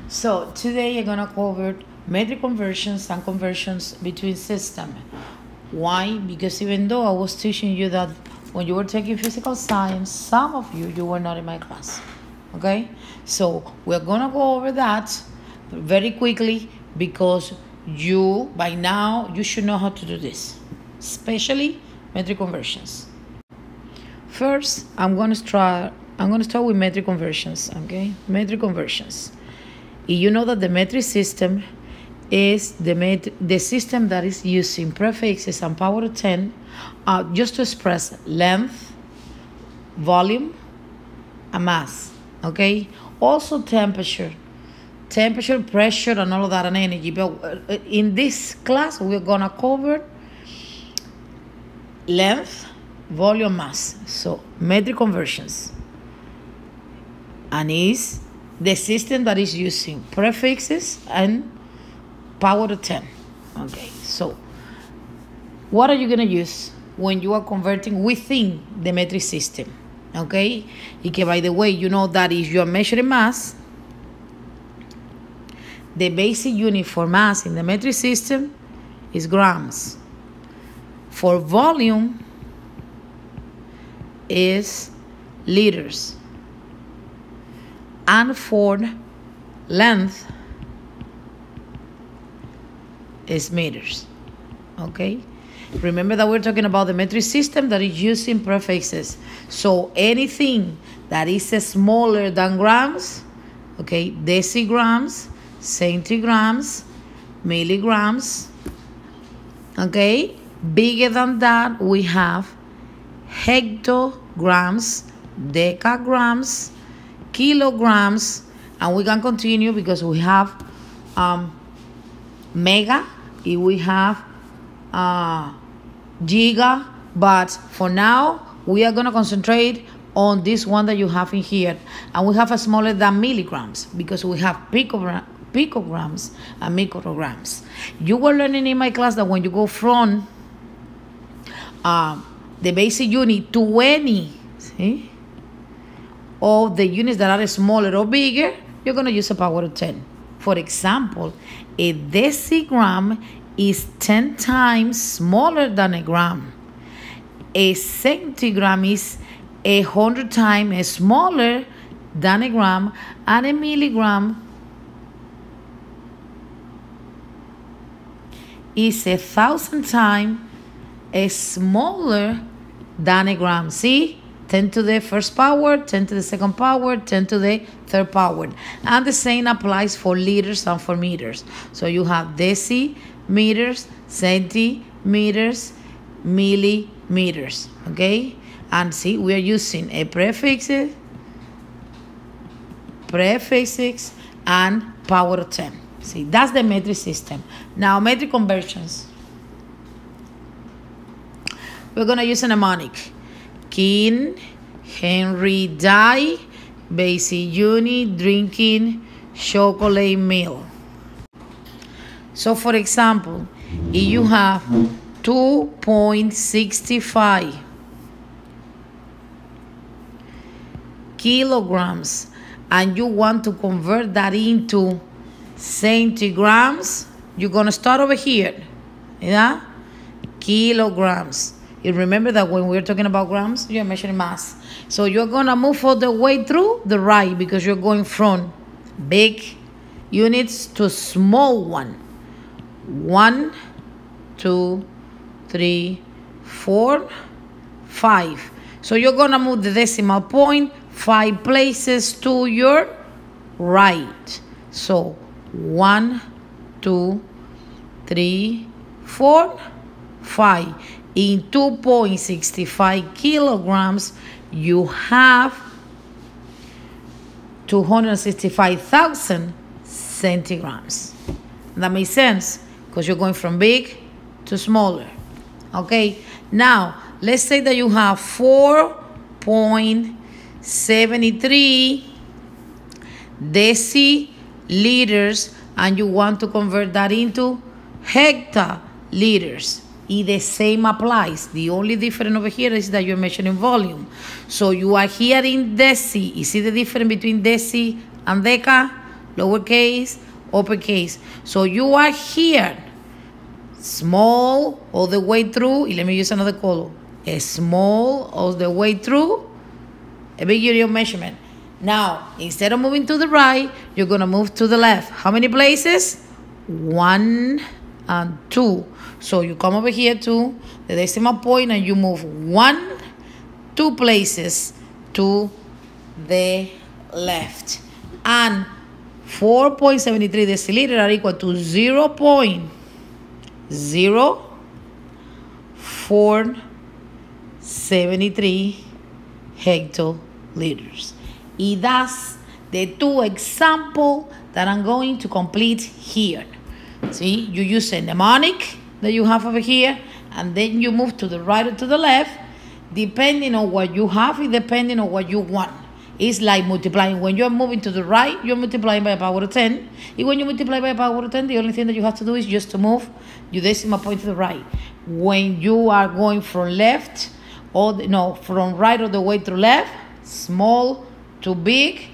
So today I'm gonna cover metric conversions and conversions between systems. Why? Because even though I was teaching you that when you were taking physical science, some of you were not in my class. Okay? So we're gonna go over that very quickly because by now you should know how to do this, especially metric conversions. First, I'm gonna start with metric conversions. Okay, metric conversions. You know that the metric system is the system that is using prefixes and power of 10 just to express length, volume, and mass. Okay, also temperature, pressure, and all of that, and energy. But in this class, we're gonna cover length, volume, mass. So metric conversions, and is the system that is using prefixes and power of 10. Okay, so what are you going to use when you are converting within the metric system? Okay, okay, by the way, you know that if you are measuring mass, the basic unit for mass in the metric system is grams. For volume is liters. And for length is meters. Okay, remember that we're talking about the metric system that is using prefixes. So anything that is smaller than grams, okay, decigrams, centigrams, milligrams. Okay, bigger than that we have hectograms, decagrams, kilograms, and we can continue because we have mega, we have giga, but for now we are going to concentrate on this one that you have in here, and we have a smaller than milligrams because we have picograms and micrograms. You were learning in my class that when you go from the basic unit to any, see, of the units that are smaller or bigger, you're going to use a power of 10. For example, a decigram is 10 times smaller than a gram. A centigram is 100 times smaller than a gram, and a milligram is 1,000 times smaller than a gram. See? 10 to the first power, 10 to the second power, 10 to the third power. And the same applies for liters and for meters. So you have decimeters, centimeters, millimeters. Okay? And see, we are using a prefixes, and power of 10. See, that's the metric system. Now, metric conversions. We're going to use a mnemonic. King Henry died, basic unit, drinking chocolate milk. So for example, if you have 2.65 kilograms and you want to convert that into centigrams, you're going to start over here. Yeah? Kilograms. You remember that when we're talking about grams, you're measuring mass. So you're going to move all the way through the right because you're going from big units to small one. 1, 2, 3, 4, 5. So you're going to move the decimal point 5 places to your right. So 1, 2, 3, 4, 5. In 2.65 kilograms, you have 265,000 centigrams. That makes sense because you're going from big to smaller. Okay, now let's say that you have 4.73 deciliters and you want to convert that into hectoliters. The same applies. The only difference over here is that you're measuring volume. So you are here in deci. You see the difference between deci and deca? lowercase, uppercase. So you are here, small all the way through. Let me use another color. A small all the way through, a big unit of measurement. Now, instead of moving to the right, you're going to move to the left. How many places? 1 and 2. So you come over here to the decimal point and you move 1, 2 places to the left. And 4.73 deciliters are equal to 0.0473 hectoliters. Y that's the 2 examples that I'm going to complete here. See, you use a mnemonic that you have over here, and then you move to the right or to the left, depending on what you have and depending on what you want. It's like multiplying. When you're moving to the right, you're multiplying by a power of 10. And when you multiply by a power of 10, the only thing that you have to do is just to move your decimal point to the right. When you are going from left, from right all the way to left, small to big,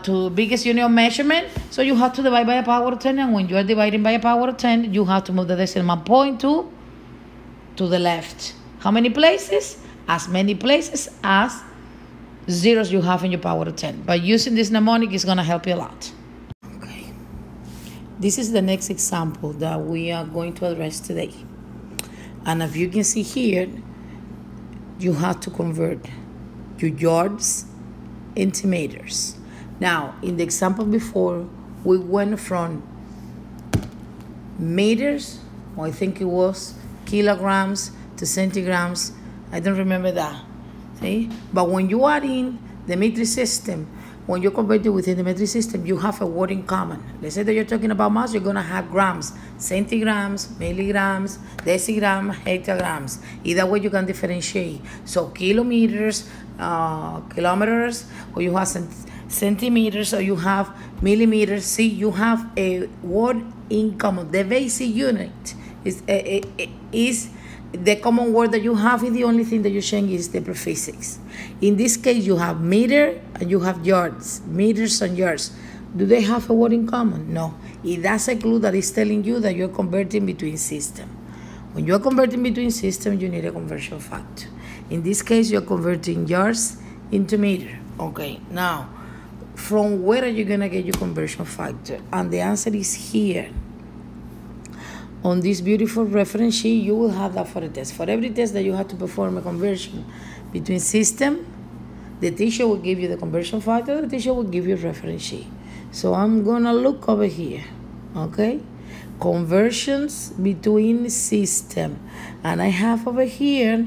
to the biggest unit of measurement, so you have to divide by a power of 10, and when you are dividing by a power of 10, you have to move the decimal point to the left. How many places? As many places as zeros you have in your power of 10. But using this mnemonic is going to help you a lot. Okay. This is the next example that we are going to address today. And if you can see here, you have to convert your yards into meters. Now, in the example before, we went from meters, or I think it was kilograms, to centigrams. I don't remember that. See? But when you are in the metric system, when you convert it within the metric system, you have a word in common. Let's say that you're talking about mass, you're going to have grams, centigrams, milligrams, decigrams, hectograms. Either way, you can differentiate. So kilometers, kilometers, or you have centimeters, or you have millimeters. See, you have a word in common. The basic unit is the common word that you have, is the only thing that you change is the prefix. In this case, you have meter and you have yards, meters and yards. Do they have a word in common? No. That's a clue that is telling you that you're converting between systems. When you're converting between systems, you need a conversion factor. In this case, you're converting yards into meter. Okay, now, from where are you going to get your conversion factor? And the answer is here. On this beautiful reference sheet, you will have that for a test. For every test that you have to perform a conversion between system, the teacher will give you the conversion factor, the teacher will give you a reference sheet. So I'm going to look over here, okay? Conversions between system. And I have over here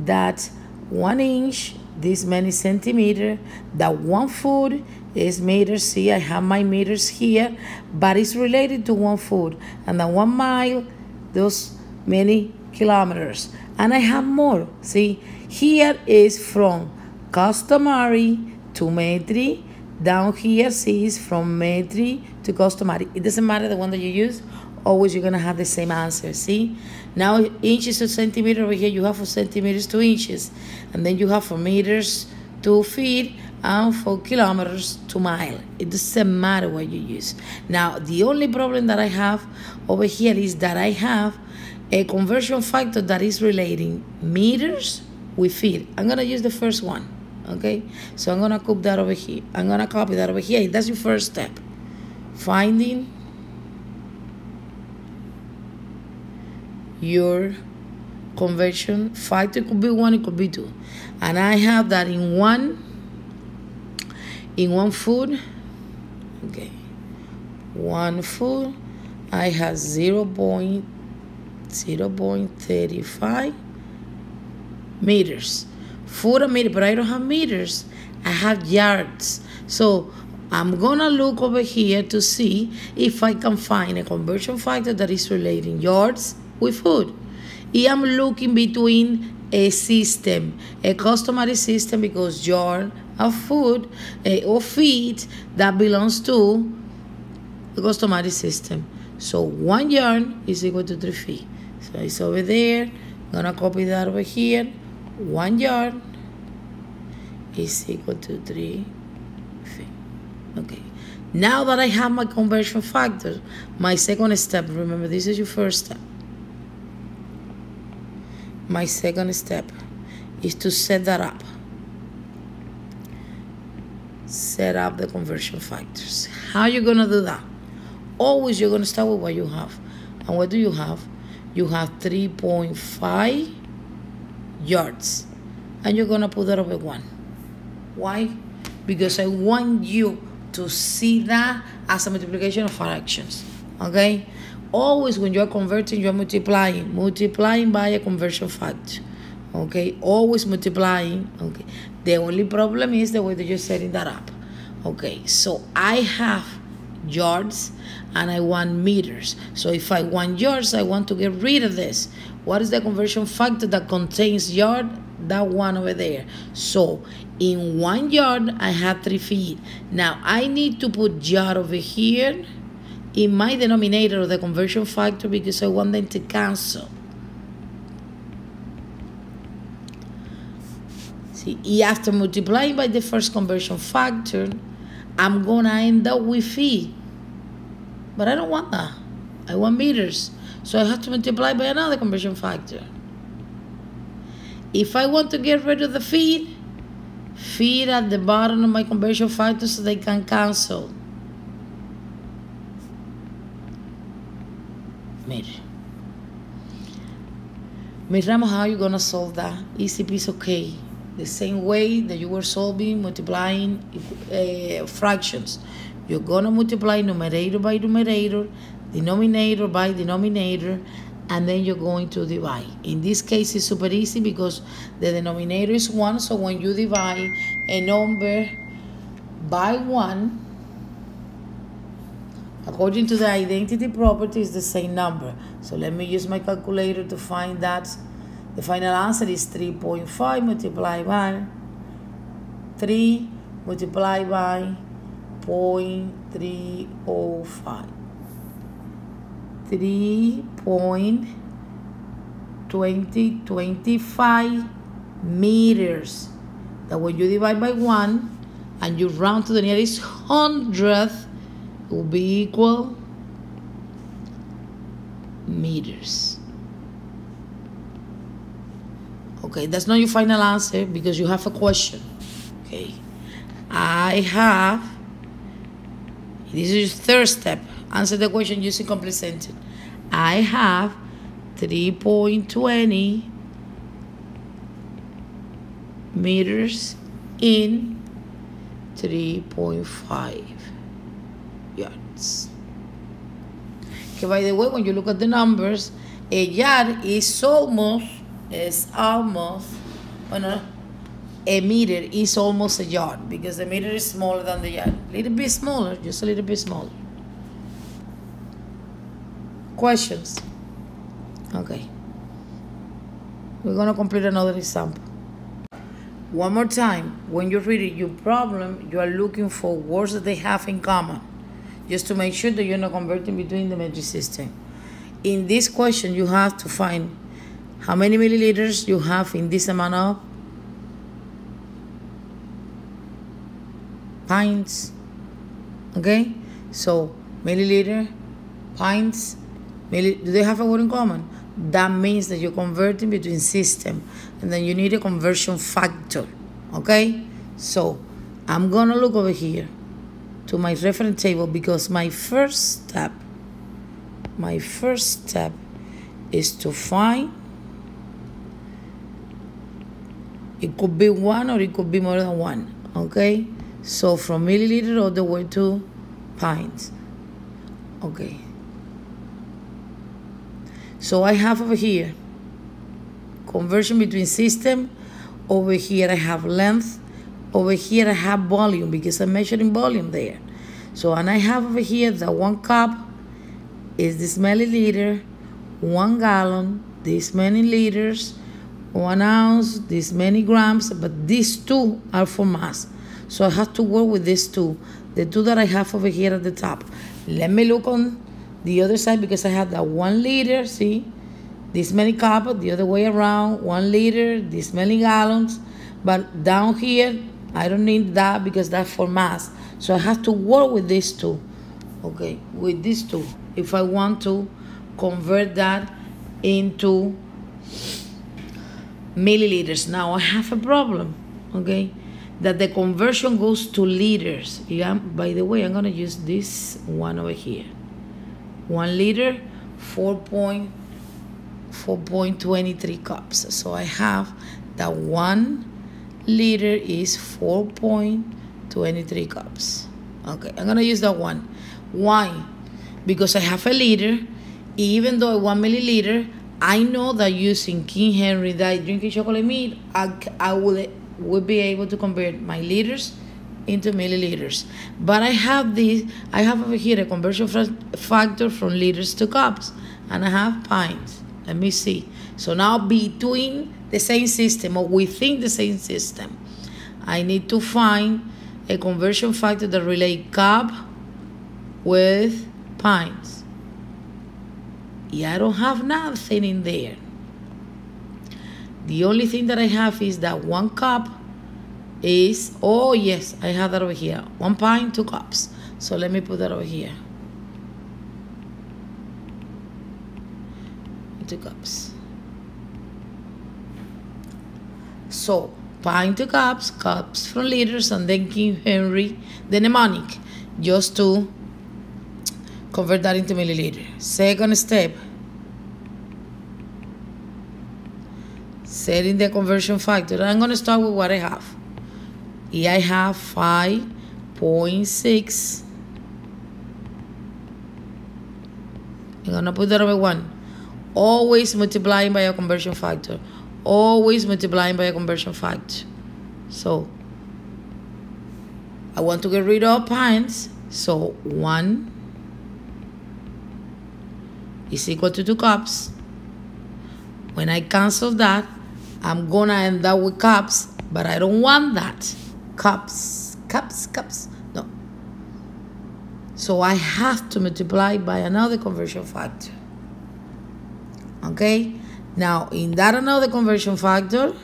that 1 inch, this many centimeter, that 1 foot is meters. See, I have my meters here, but it's related to 1 foot. And then 1 mile, those many kilometers. And I have more. See, here is from customary to metric. Down here, see, is from metric to customary. It doesn't matter the one that you use. Always you're going to have the same answer. See, now inches to centimeter. Over here, you have for centimeters to inches. And then you have for meters to feet, and for kilometers to mile. It doesn't matter what you use. Now, the only problem that I have over here is that I have a conversion factor that is relating meters with feet. I'm going to use the first one, okay? So I'm going to copy that over here. I'm going to copy that over here. That's your first step. Finding your conversion factor. It could be 1, it could be 2. And I have that in 1 foot, okay, 1 foot, I have 0.35 meters. Foot a meter, but I don't have meters. I have yards. So I'm gonna look over here to see if I can find a conversion factor that is relating yards with foot. I'm looking between a system, a customary system, because yard of food or feet that belongs to the customary system. So 1 yard is equal to 3 feet. So it's over there. I'm gonna copy that over here. 1 yard is equal to 3 feet. Okay. Now that I have my conversion factor, my second step, remember this is your first step. My second step is to set that up. Set up the conversion factors. How are you going to do that? Always you're going to start with what you have. And what do you have? You have 3.5 yards. And you're going to put that over 1. Why? Because I want you to see that as a multiplication of fractions. Okay? Always when you're converting, you're multiplying by a conversion factor. Okay? Always multiplying. Okay? The only problem is the way that you're setting that up. Okay? So I have yards and I want meters. So if I want yards, I want to get rid of this. What is the conversion factor that contains yard? That one over there. So in 1 yard, I have 3 feet. Now I need to put yard over here in my denominator of the conversion factor because I want them to cancel. See, after multiplying by the first conversion factor, I'm gonna end up with feet. But I don't want that. I want meters. So I have to multiply by another conversion factor. If I want to get rid of the feet at the bottom of my conversion factor so they can cancel. Miramos, how you gonna solve that? Easy piece of cake. The same way that you were solving, multiplying fractions. You're gonna multiply numerator by numerator, denominator by denominator, and then you're going to divide. In this case, it's super easy because the denominator is 1, so when you divide a number by 1, according to the identity property, is the same number. So let me use my calculator to find that. The final answer is 3.5 multiplied by 3 multiplied by 0.305. 3.2025 meters. That when you divide by 1 and you round to the nearest hundredth, it will be equal meters. Okay, that's not your final answer because you have a question. Okay, this is your third step. Answer the question using complete sentence. I have 3.20 meters in 3.5 yards. Okay, by the way, when you look at the numbers, a yard is almost, a meter is almost a yard because the meter is smaller than the yard. A little bit smaller, just a little bit smaller. Questions? Okay. We're going to complete another example. One more time, when you're reading your problem, you are looking for words that they have in common, just to make sure that you're not converting between the metric system. In this question, you have to find how many milliliters you have in this amount of pints. Okay? So, milliliter, pints, do they have a word in common? That means that you're converting between system, and then you need a conversion factor. Okay? So, I'm going to look over here to my reference table because my first step is to find, it could be 1 or it could be more than 1. Okay? So, from milliliter all the way to pints. Okay. So I have over here conversion between system. Over here I have length. Over here I have volume because I'm measuring volume there. So, and I have over here that 1 cup is this milliliter, 1 gallon, this many liters, 1 ounce, this many grams, but these two are for mass. So I have to work with these two, the two that I have over here at the top. Let me look on the other side because I have that 1 liter, see, this many cups, the other way around, 1 liter, this many gallons. But down here, I don't need that because that's for mass. So I have to work with these two. Okay, with these two. If I want to convert that into milliliters. Now I have a problem, okay? That the conversion goes to liters. Yeah, by the way, I'm gonna use this one over here. 1 liter, 4.23 cups. So I have that 1 liter is 4.23 cups. Okay, I'm gonna use that one. Why? Because I have a liter. Even though 1 milliliter, I know that using King Henry Diet Drinking Chocolate Milk, I will be able to convert my liters into milliliters. But I have over here a conversion factor from liters to cups, and I have pints. Let me see. So now between the same system, or within the same system, I need to find a conversion factor that relate cup with pints. Yeah, I don't have nothing in there. The only thing that I have is that 1 cup is, oh yes, I have that over here. 1 pint, 2 cups. So let me put that over here. 2 cups. So pint to cups, cups from liters, and then King Henry, the mnemonic, just to convert that into milliliter. Second step, setting the conversion factor. I'm going to start with what I have. Here I have 5.6. I'm going to put that over 1. Always multiplying by a conversion factor. Always multiplying by a conversion factor. So I want to get rid of pints. So 1 is equal to 2 cups. When I cancel that, I'm gonna end up with cups, but I don't want that. Cups. No. So I have to multiply by another conversion factor. Okay? Now, in that another conversion factor,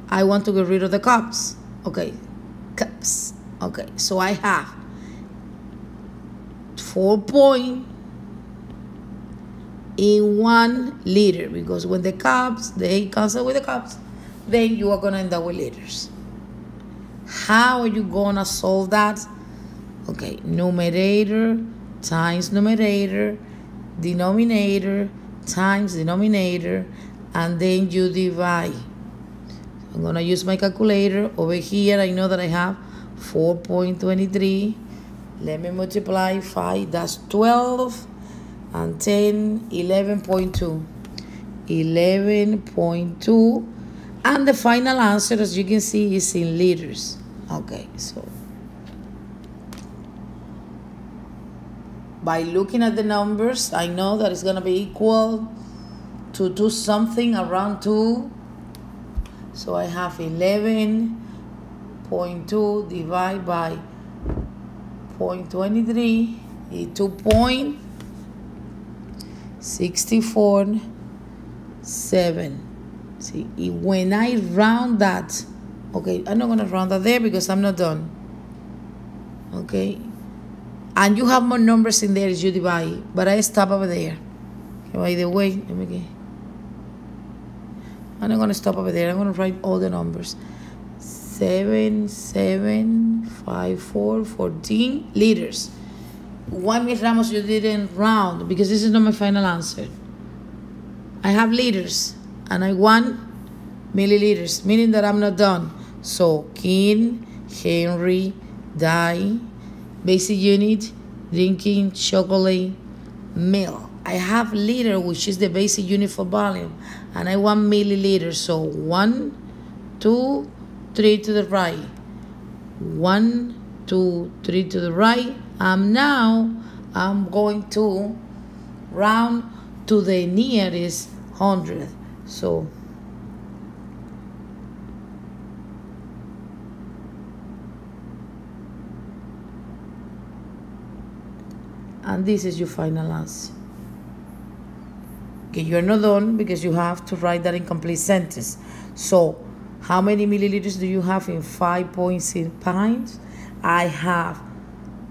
I want to get rid of the cups. Okay, cups. Okay, so I have 4 point in 1 liter, because when the cups, they cancel with the cups, then you are going to end up with liters. How are you going to solve that? Okay, numerator times numerator, denominator times denominator, and then you divide. I'm going to use my calculator. Over here, I know that I have 4.23. Let me multiply 5. That's 12. And 10, 11.2. 11.2. And the final answer, as you can see, is in liters. Okay, so by looking at the numbers, I know that it's going to be equal to 2 something, around 2. So I have 11.2 divided by 0.23 is 2.647. See, when I round that, okay, I'm not going to round that there because I'm not done. Okay, and you have more numbers in there as you divide, but I stop over there. Okay, by the way, let me get. I'm not going to stop over there. I'm going to write all the numbers. 7,754,14 liters. Why, Miss Ramos, you didn't round? Because this is not my final answer. I have liters, and I want milliliters, meaning that I'm not done. So, King Henry Diet basic unit drinking chocolate milk. I have liter, which is the basic unit for volume, and I want milliliters. So 1, 2, 3 to the right. 1, 2, 3 to the right. Now I'm going to round to the nearest 100. So and this is your final answer. Okay, you're not done because you have to write that in complete sentence. So how many milliliters do you have in 5.6 pints? I have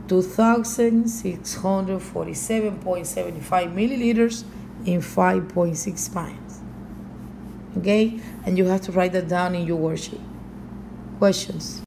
2,647.75 milliliters in 5.6 pints. Okay, and you have to write that down in your worksheet. Questions?